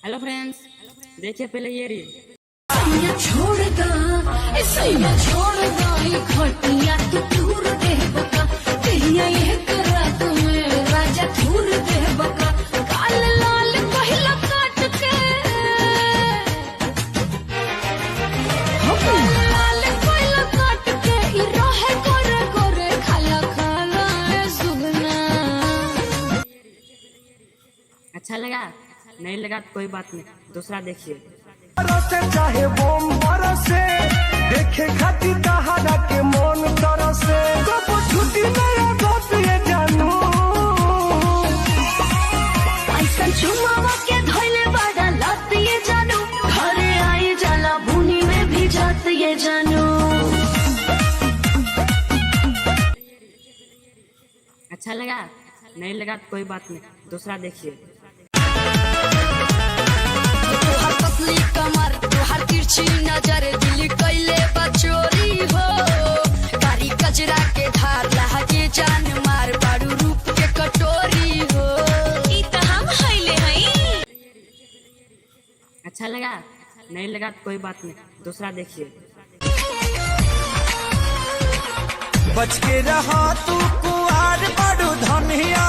Hello friends, देखिए पहले ये रील। घटिया तू दूर दे बका तेरिया ये करा तुम्हें राजा दूर दे बका काल लाल पहिला काट के लाल पहिला काट के ई रहे गोरे गोरे खाला खाला ए सुगना। अच्छा लगा? नहीं लगा तो कोई बात नहीं, दूसरा देखिए। चाहे बोम बरसे देखे खाती कहारा के मन तरसे कब छुट्टी मेरा दोस्त ये जानू ऐसा चुमावा के धोइले बड़ा लत ये जानू घरे आई जाला भूनी में भी जात ये जानू। अच्छा लगा? नहीं लगा तो कोई बात नहीं, दूसरा देखिए। कमर तुहार तिरछी नजर दिल कैले बचोरी हो कारी कचरा के धार लहके जान मार बारू रूप के कटोरी हो ई त हम हइले हई। अच्छा लगा? नहीं लगा तो कोई बात नहीं, दूसरा देखिए। बच के रहा तू कुआर बड़ू धनिया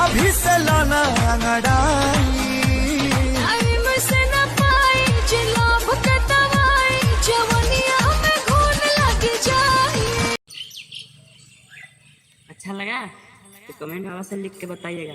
अभी से लाना अंगड़ाई अच्छा लगा तो कमेंट में से लिख के बताइएगा।